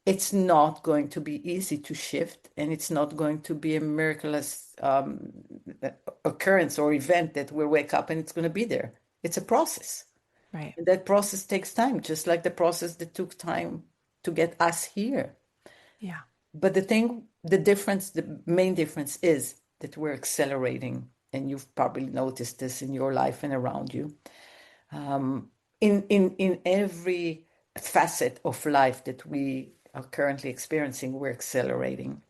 S2: It's not going to be easy to shift, and it's not going to be a miraculous occurrence or event that we'll wake up and it's going to be there. It's a process.
S1: Right.
S2: And that process takes time, just like the process that took time to get us here.
S1: Yeah.
S2: But the main difference is that we're accelerating, and you've probably noticed this in your life and around you. In every facet of life that we are currently experiencing, we're accelerating.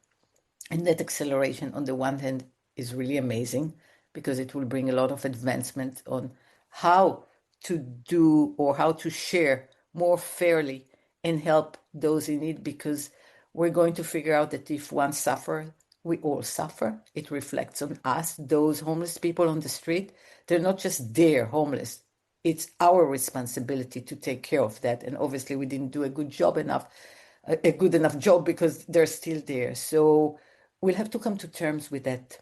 S2: And that acceleration, on the one hand, is really amazing because it will bring a lot of advancement on how to do or how to share more fairly and help those in need, because we're going to figure out that if one suffers, we all suffer. It reflects on us. Those homeless people on the street, they're not just there homeless. It's our responsibility to take care of that. And obviously we didn't do a good enough job because they're still there. So we'll have to come to terms with that.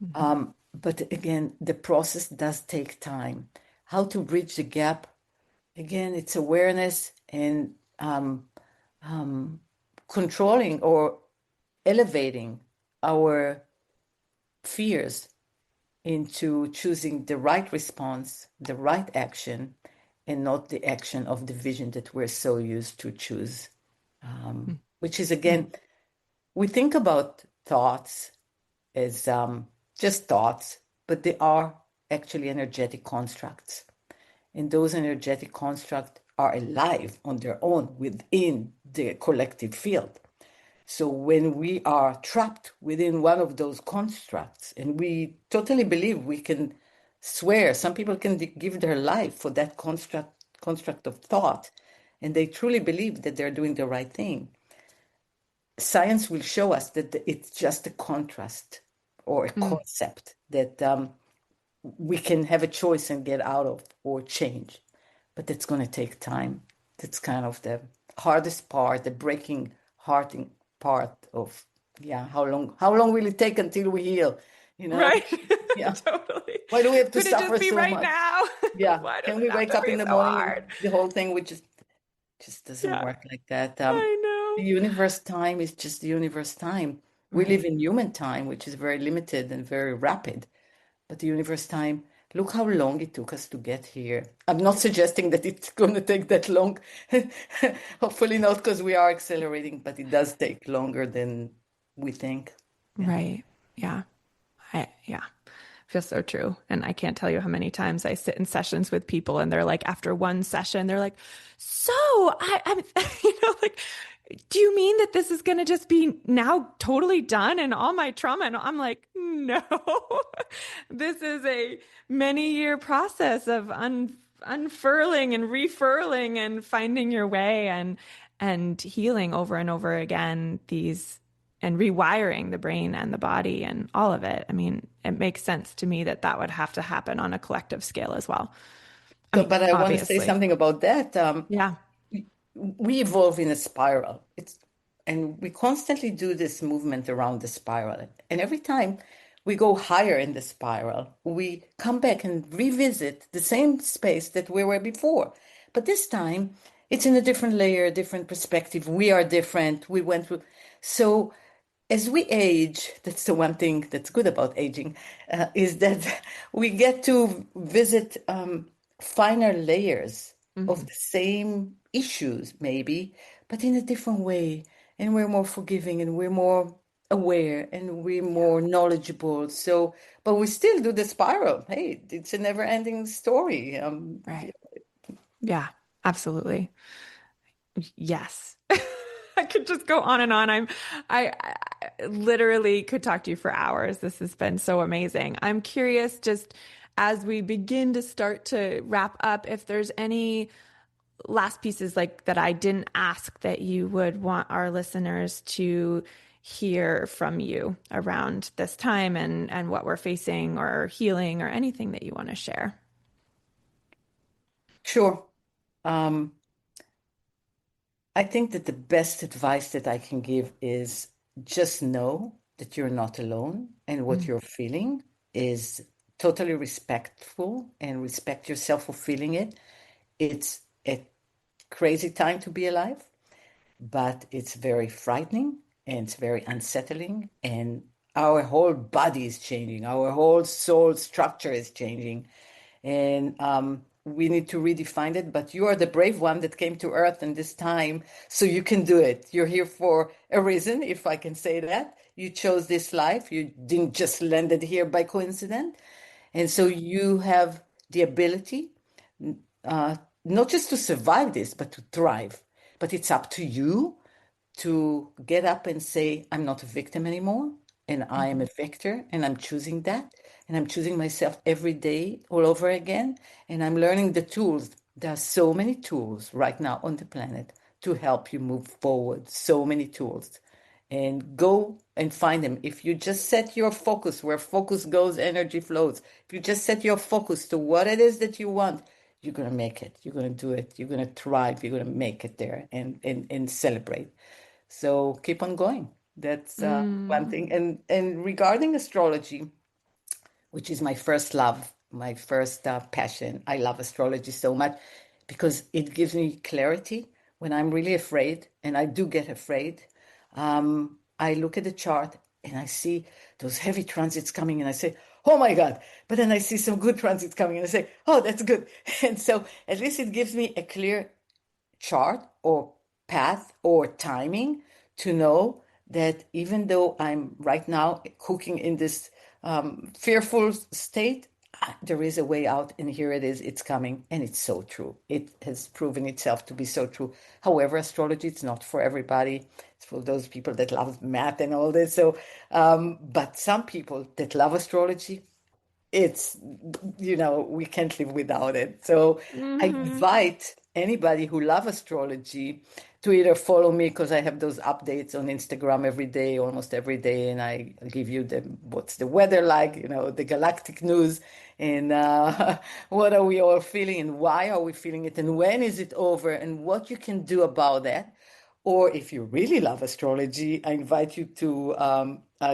S2: But again, the process does take time. How to bridge the gap? Again, it's awareness and controlling or elevating our fears into choosing the right response, the right action, and not the action of the vision that we're so used to choose. Which is, again, we think about thoughts as just thoughts, but they are actually energetic constructs. And those energetic constructs are alive on their own within the collective field. So when we are trapped within one of those constructs, and we totally believe we can swear, some people can give their life for that construct of thought, and they truly believe that they're doing the right thing. Science will show us that it's just a contrast or a concept that we can have a choice and get out of or change. But that's going to take time. That's kind of the hardest part, the breaking hearting part of, how long will it take until we heal?
S1: Right.
S2: Yeah.
S1: Totally.
S2: Why do we have to
S1: Could it
S2: suffer
S1: just be
S2: so
S1: right
S2: much?
S1: now?
S2: Yeah.
S1: Why does
S2: Can
S1: it
S2: we
S1: have
S2: wake
S1: to
S2: up
S1: be
S2: in the
S1: so
S2: morning
S1: hard?
S2: and the whole thing would just doesn't work like that.
S1: I know.
S2: The universe time is just the universe time. We live in human time, which is very limited and very rapid. But the universe time, look how long it took us to get here. I'm not suggesting that it's going to take that long. Hopefully not, because we are accelerating, but it does take longer than we think. Yeah.
S1: Right. Yeah. Yeah. Feels so true. And I can't tell you how many times I sit in sessions with people and they're like, after one session, they're like, so I'm, like, do you mean that this is going to just be now totally done and all my trauma? And I'm like, no, this is a many-year process of unfurling and refurling and finding your way and healing over and over again these and rewiring the brain and the body and all of it. I mean, it makes sense to me that that would have to happen on a collective scale as well. I
S2: So,
S1: mean,
S2: but I want to say
S1: obviously.
S2: something about that.
S1: Yeah.
S2: We evolve in a spiral. And we constantly do this movement around the spiral. And every time we go higher in the spiral, we come back and revisit the same space that we were before. But this time it's in a different layer, a different perspective. We are different. We went through. So as we age, that's the one thing that's good about aging, is that we get to visit finer layers of the same issues, maybe, but in a different way. And we're more forgiving and we're more aware and we're more knowledgeable. So, but we still do the spiral. Hey, it's a never-ending story.
S1: Right. Yeah, absolutely. Yes. I could just go on and on. I literally could talk to you for hours. This has been so amazing. I'm curious, just as we begin to start to wrap up, if there's any last pieces like that I didn't ask that you would want our listeners to hear from you around this time and what we're facing or healing or anything that you want to share.
S2: Sure. Um, I think that the best advice that I can give is just know that you're not alone and what
S1: Mm.
S2: you're feeling is totally respectful, and respect yourself for feeling it. It's a crazy time to be alive, but it's very frightening and it's very unsettling. And our whole body is changing, our whole soul structure is changing. And we need to redefine it. But you are the brave one that came to Earth in this time, so you can do it. You're here for a reason, if I can say that. You chose this life. You didn't just landed here by coincidence. And so you have the ability uh, not just to survive this, but to thrive. But it's up to you to get up and say, I'm not a victim anymore, and I am a victor, and I'm choosing that, and I'm choosing myself every day all over again, and I'm learning the tools. There are so many tools right now on the planet to help you move forward. So many tools. And go and find them. If you just set your focus, where focus goes, energy flows. If you just set your focus to what it is that you want, you're going to make it. You're going to do it. You're going to thrive. You're going to make it there and celebrate. So keep on going. That's one
S1: Mm.
S2: thing. And regarding astrology, which is my first love, my first passion. I love astrology so much because it gives me clarity when I'm really afraid, and I do get afraid. I look at the chart and I see those heavy transits coming, and I say, "Oh my God!" But then I see some good transits coming, and I say, "Oh, that's good." And so at least it gives me a clear chart or path or timing to know that even though I'm right now cooking in this fearful state, there is a way out, and here it is, it's coming, and it's so true. It has proven itself to be so true. However, astrology, it's not for everybody. It's for those people that love math and all this. So, but some people that love astrology, it's, we can't live without it. So I
S1: Hmm.
S2: invite anybody who love astrology to either follow me, because I have those updates on Instagram every day, almost every day, and I give you what's the weather like, the galactic news, and what are we all feeling, and why are we feeling it, and when is it over, and what you can do about that. Or if you really love astrology, I invite you to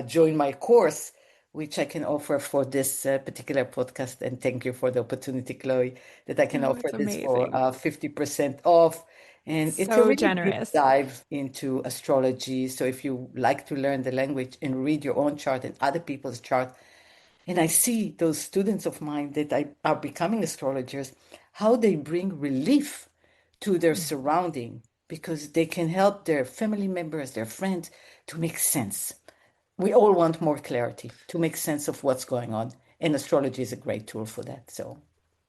S2: join my course, which I can offer for this particular podcast. And thank you for the opportunity, Chloe, that I can
S1: Oh,
S2: offer
S1: it's
S2: this for
S1: amazing.
S2: 50% off. And it's a
S1: So
S2: really deep
S1: generous.
S2: dive into astrology. So if you like to learn the language and read your own chart and other people's chart, and I see those students of mine that are becoming astrologers, how they bring relief to their
S1: Mm.
S2: surrounding, because they can help their family members, their friends, to make sense. We all want more clarity to make sense of what's going on. And astrology is a great tool for that. So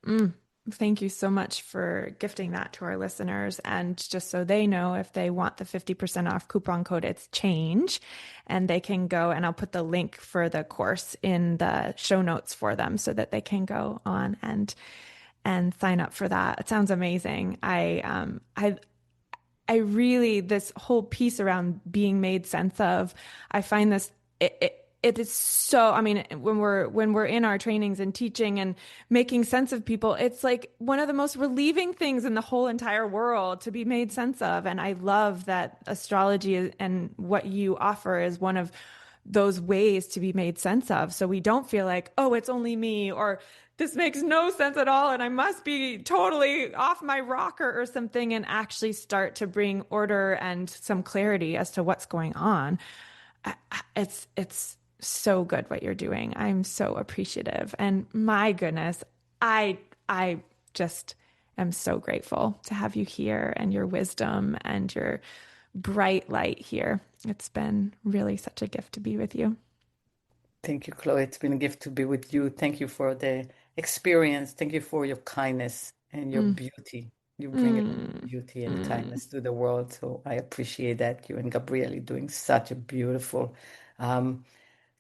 S1: Mm. Thank you so much for gifting that to our listeners. And just so they know, if they want the 50% off coupon code, it's change. And they can go, and I'll put the link for the course in the show notes for them so that they can go on and sign up for that. It sounds amazing. I really, this whole piece around being made sense of, I find this, it is so, I mean, when we're in our trainings and teaching and making sense of people, it's like one of the most relieving things in the whole entire world to be made sense of. And I love that astrology and what you offer is one of those ways to be made sense of. So we don't feel like, oh, it's only me, or this makes no sense at all, and I must be totally off my rocker or something, and actually start to bring order and some clarity as to what's going on. It's so good what you're doing. I'm so appreciative. And my goodness, I just am so grateful to have you here and your wisdom and your bright light here. It's been really such a gift to be with you.
S2: thank you, Chloe. It's been a gift to be with you. Thank you for the experience. Thank you for your kindness and your
S1: Mm,
S2: beauty. You bring a lot of
S1: mm,
S2: beauty and
S1: mm.
S2: kindness to the world. So I appreciate that. You and Gabrielle are doing such a beautiful um,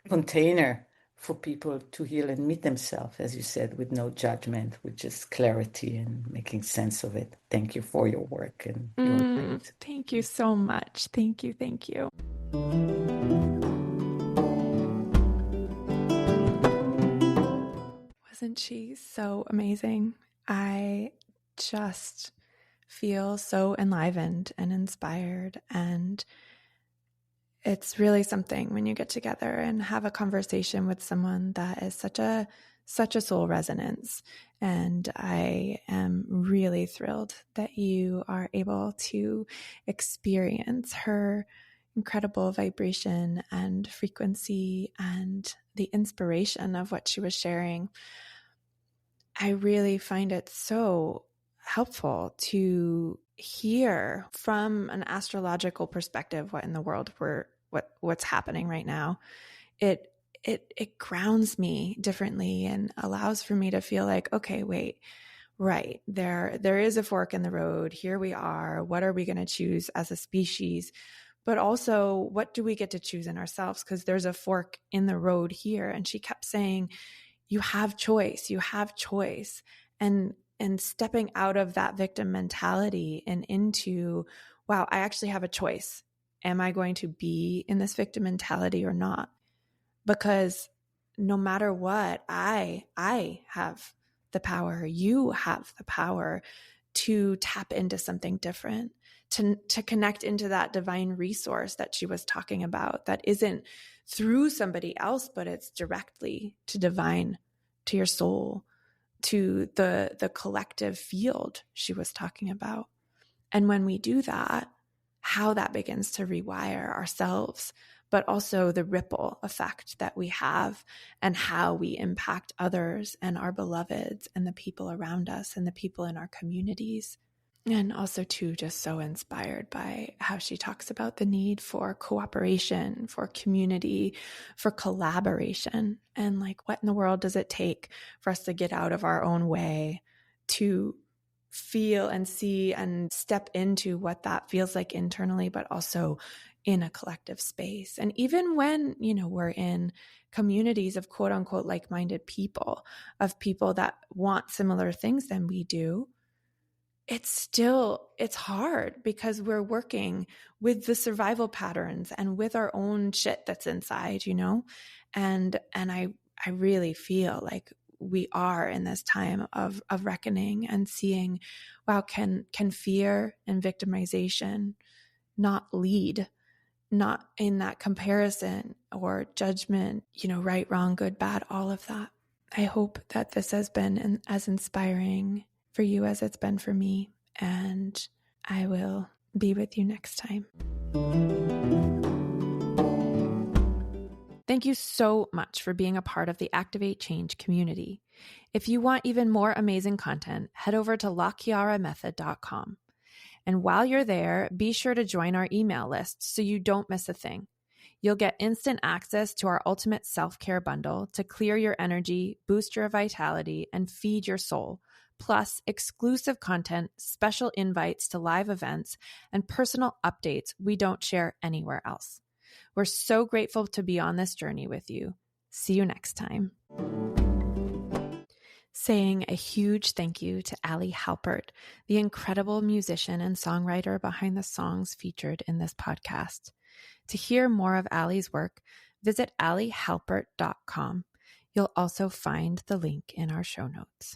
S2: container for people to heal and meet themselves, as you said, with no judgment, with just clarity and making sense of it. Thank you for your work and your light.
S1: Thank you so much. Thank you. Thank you. Wasn't she so amazing? I just feel so enlivened and inspired. And it's really something when you get together and have a conversation with someone that is such a soul resonance. And I am really thrilled that you are able to experience her incredible vibration and frequency and the inspiration of what she was sharing. I really find it so helpful to hear from an astrological perspective what in the world what's happening right now. It grounds me differently and allows for me to feel like, okay, wait, right, there is a fork in the road. Here we are. What are we going to choose as a species? But also, what do we get to choose in ourselves? Because there's a fork in the road here. And she kept saying, you have choice, you have choice. And and stepping out of that victim mentality and into, wow, I actually have a choice. Am I going to be in this victim mentality or not? Because no matter what, I have the power. You have the power to tap into something different, to connect into that divine resource that she was talking about, that isn't through somebody else, but it's directly to divine, to your soul, to the collective field she was talking about. And when we do that, how that begins to rewire ourselves, but also the ripple effect that we have and how we impact others and our beloveds and the people around us and the people in our communities. And also too, just so inspired by how she talks about the need for cooperation, for community, for collaboration. And like, what in the world does it take for us to get out of our own way to feel and see and step into what that feels like internally, but also in a collective space. And even when, we're in communities of quote unquote like-minded people, of people that want similar things than we do, it's hard because we're working with the survival patterns and with our own shit that's inside, and I really feel like we are in this time of reckoning and seeing, wow, can fear and victimization not lead, not in that comparison or judgment, right, wrong, good, bad, all of that. I hope that this has been as inspiring for you as it's been for me, and I will be with you next time. Thank you so much for being a part of the Activate Change community. If you want even more amazing content, head over to lachiaramethod.com. And while you're there, be sure to join our email list so you don't miss a thing. You'll get instant access to our ultimate self-care bundle to clear your energy, boost your vitality, and feed your soul, plus exclusive content, special invites to live events, and personal updates we don't share anywhere else. We're so grateful to be on this journey with you. See you next time. Saying a huge thank you to Ali Halpert, the incredible musician and songwriter behind the songs featured in this podcast. To hear more of Ali's work, visit alihalpert.com. You'll also find the link in our show notes.